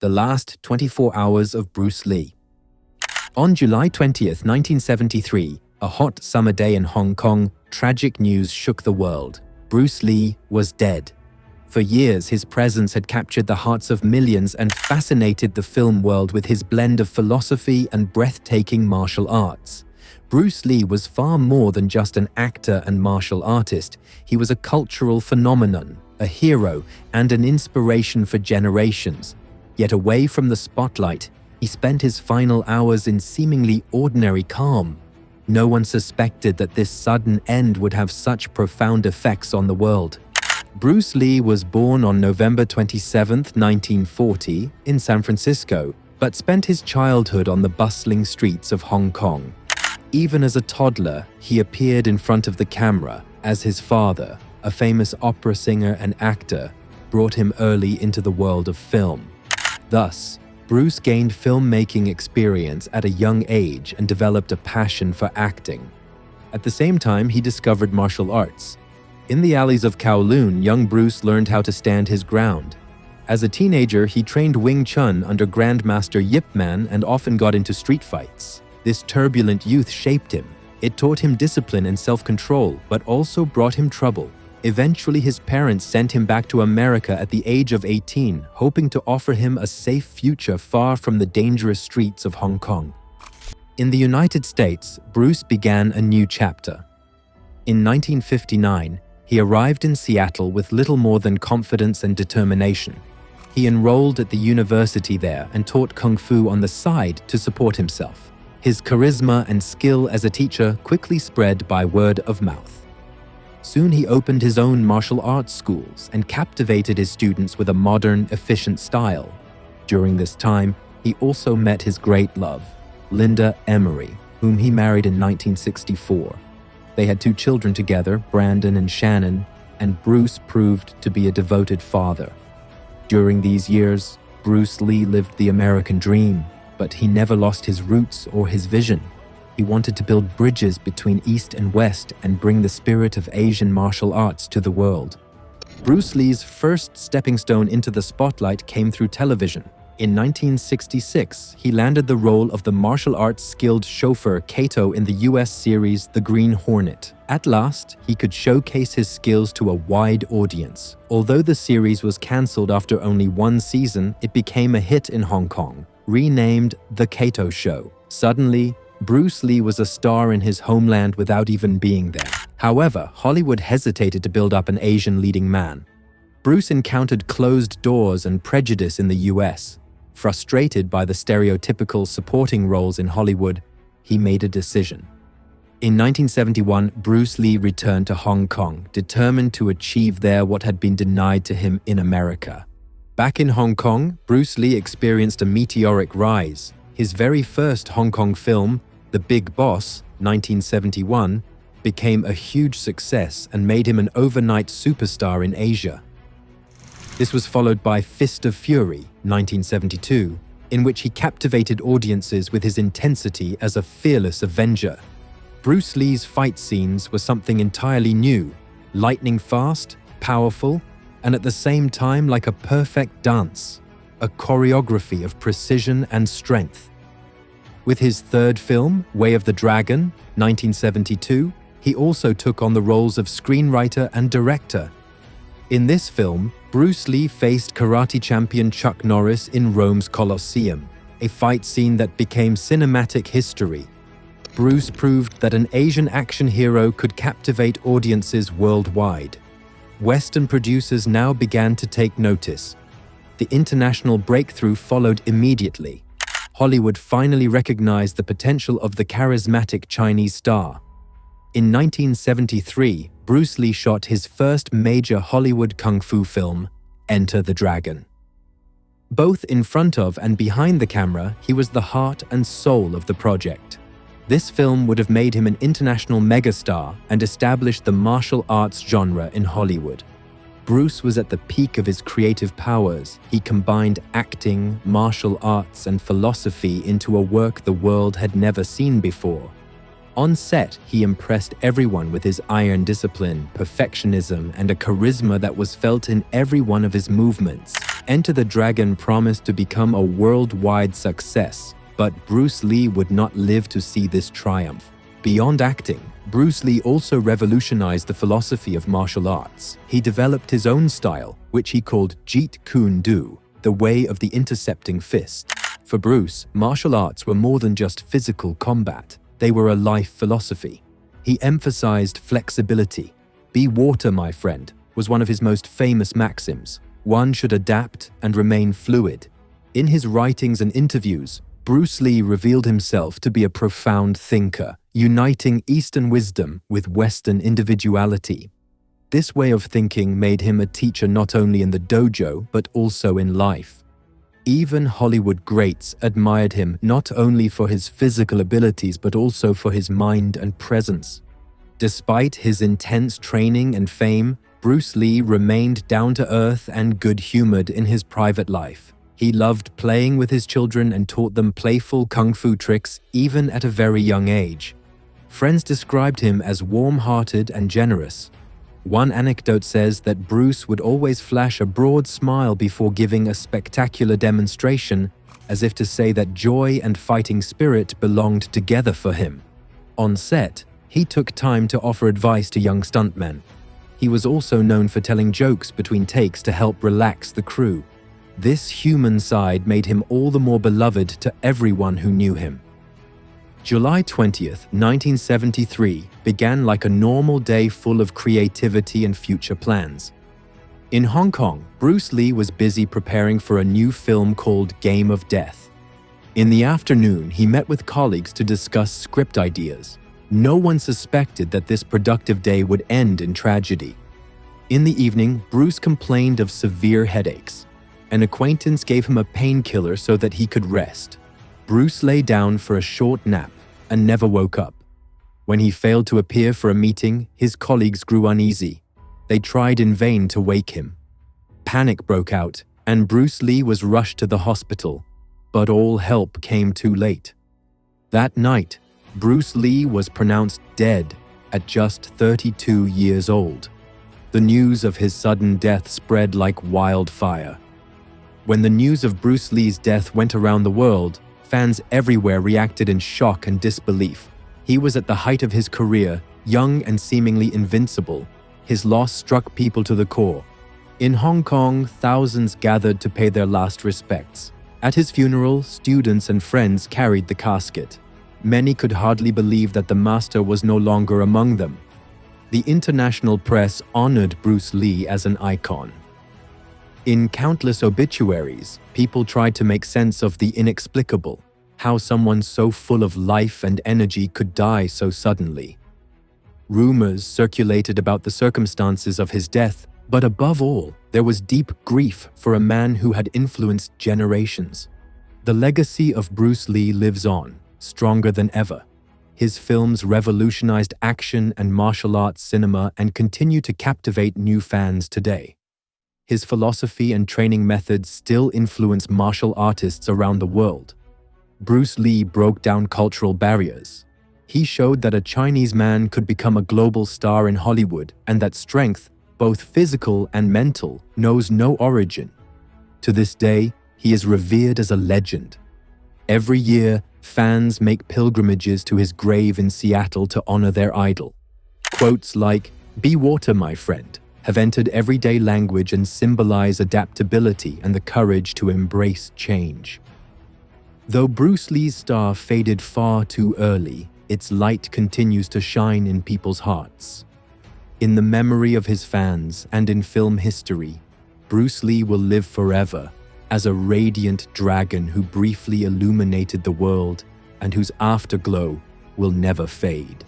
The Last 24 Hours of Bruce Lee. On July 20th, 1973, a hot summer day in Hong Kong, tragic news shook the world. Bruce Lee was dead. For years, his presence had captured the hearts of millions and fascinated the film world with his blend of philosophy and breathtaking martial arts. Bruce Lee was far more than just an actor and martial artist. He was a cultural phenomenon, a hero, and an inspiration for generations. Yet away from the spotlight, he spent his final hours in seemingly ordinary calm. No one suspected that this sudden end would have such profound effects on the world. Bruce Lee was born on November 27, 1940, in San Francisco, but spent his childhood on the bustling streets of Hong Kong. Even as a toddler, he appeared in front of the camera, as his father, a famous opera singer and actor, brought him early into the world of film. Thus, Bruce gained filmmaking experience at a young age and developed a passion for acting. At the same time, he discovered martial arts. In the alleys of Kowloon, young Bruce learned how to stand his ground. As a teenager, he trained Wing Chun under Grandmaster Yip Man and often got into street fights. This turbulent youth shaped him. It taught him discipline and self-control, but also brought him trouble. Eventually, his parents sent him back to America at the age of 18, hoping to offer him a safe future far from the dangerous streets of Hong Kong. In the United States, Bruce began a new chapter. In 1959, he arrived in Seattle with little more than confidence and determination. He enrolled at the university there and taught Kung Fu on the side to support himself. His charisma and skill as a teacher quickly spread by word of mouth. Soon he opened his own martial arts schools and captivated his students with a modern, efficient style. During this time, he also met his great love, Linda Emery, whom he married in 1964. They had 2 children together, Brandon and Shannon, and Bruce proved to be a devoted father. During these years, Bruce Lee lived the American dream, but he never lost his roots or his vision. He wanted to build bridges between East and West and bring the spirit of Asian martial arts to the world. Bruce Lee's first stepping stone into the spotlight came through television. In 1966, he landed the role of the martial arts skilled chauffeur Kato in the US series The Green Hornet. At last, he could showcase his skills to a wide audience. Although the series was cancelled after only 1 season, it became a hit in Hong Kong, renamed The Kato Show. Suddenly, Bruce Lee was a star in his homeland without even being there. However, Hollywood hesitated to build up an Asian leading man. Bruce encountered closed doors and prejudice in the US. Frustrated by the stereotypical supporting roles in Hollywood, he made a decision. In 1971, Bruce Lee returned to Hong Kong, determined to achieve there what had been denied to him in America. Back in Hong Kong, Bruce Lee experienced a meteoric rise. His very first Hong Kong film, The Big Boss, 1971, became a huge success and made him an overnight superstar in Asia. This was followed by Fist of Fury, 1972, in which he captivated audiences with his intensity as a fearless avenger. Bruce Lee's fight scenes were something entirely new, lightning fast, powerful, and at the same time like a perfect dance, a choreography of precision and strength. With his third film, Way of the Dragon, 1972, he also took on the roles of screenwriter and director. In this film, Bruce Lee faced karate champion Chuck Norris in Rome's Colosseum, a fight scene that became cinematic history. Bruce proved that an Asian action hero could captivate audiences worldwide. Western producers now began to take notice. The international breakthrough followed immediately. Hollywood finally recognized the potential of the charismatic Chinese star. In 1973, Bruce Lee shot his first major Hollywood kung fu film, Enter the Dragon. Both in front of and behind the camera, he was the heart and soul of the project. This film would have made him an international megastar and established the martial arts genre in Hollywood. Bruce was at the peak of his creative powers. He combined acting, martial arts, and philosophy into a work the world had never seen before. On set, he impressed everyone with his iron discipline, perfectionism, and a charisma that was felt in every one of his movements. Enter the Dragon promised to become a worldwide success, but Bruce Lee would not live to see this triumph. Beyond acting, Bruce Lee also revolutionized the philosophy of martial arts. He developed his own style, which he called Jeet Kune Do, the way of the intercepting fist. For Bruce, martial arts were more than just physical combat. They were a life philosophy. He emphasized flexibility. "Be water, my friend," was one of his most famous maxims. One should adapt and remain fluid. In his writings and interviews, Bruce Lee revealed himself to be a profound thinker, uniting Eastern wisdom with Western individuality. This way of thinking made him a teacher not only in the dojo, but also in life. Even Hollywood greats admired him not only for his physical abilities, but also for his mind and presence. Despite his intense training and fame, Bruce Lee remained down-to-earth and good-humored in his private life. He loved playing with his children and taught them playful kung fu tricks even at a very young age. Friends described him as warm-hearted and generous. One anecdote says that Bruce would always flash a broad smile before giving a spectacular demonstration, as if to say that joy and fighting spirit belonged together for him. On set, he took time to offer advice to young stuntmen. He was also known for telling jokes between takes to help relax the crew. This human side made him all the more beloved to everyone who knew him. July 20th, 1973 began like a normal day full of creativity and future plans. In Hong Kong, Bruce Lee was busy preparing for a new film called Game of Death. In the afternoon, he met with colleagues to discuss script ideas. No one suspected that this productive day would end in tragedy. In the evening, Bruce complained of severe headaches. An acquaintance gave him a painkiller so that he could rest. Bruce lay down for a short nap and never woke up. When he failed to appear for a meeting, his colleagues grew uneasy. They tried in vain to wake him. Panic broke out, and Bruce Lee was rushed to the hospital, but all help came too late. That night, Bruce Lee was pronounced dead at just 32 years old. The news of his sudden death spread like wildfire. When the news of Bruce Lee's death went around the world, fans everywhere reacted in shock and disbelief. He was at the height of his career, young and seemingly invincible. His loss struck people to the core. In Hong Kong, thousands gathered to pay their last respects. At his funeral, students and friends carried the casket. Many could hardly believe that the master was no longer among them. The international press honored Bruce Lee as an icon. In countless obituaries, people tried to make sense of the inexplicable, how someone so full of life and energy could die so suddenly. Rumors circulated about the circumstances of his death, but above all, there was deep grief for a man who had influenced generations. The legacy of Bruce Lee lives on, stronger than ever. His films revolutionized action and martial arts cinema and continue to captivate new fans today. His philosophy and training methods still influence martial artists around the world. Bruce Lee broke down cultural barriers. He showed that a Chinese man could become a global star in Hollywood and that strength, both physical and mental, knows no origin. To this day, he is revered as a legend. Every year, fans make pilgrimages to his grave in Seattle to honor their idol. Quotes like, "Be water, my friend," have entered everyday language and symbolize adaptability and the courage to embrace change. Though Bruce Lee's star faded far too early, its light continues to shine in people's hearts. In the memory of his fans and in film history, Bruce Lee will live forever as a radiant dragon who briefly illuminated the world and whose afterglow will never fade.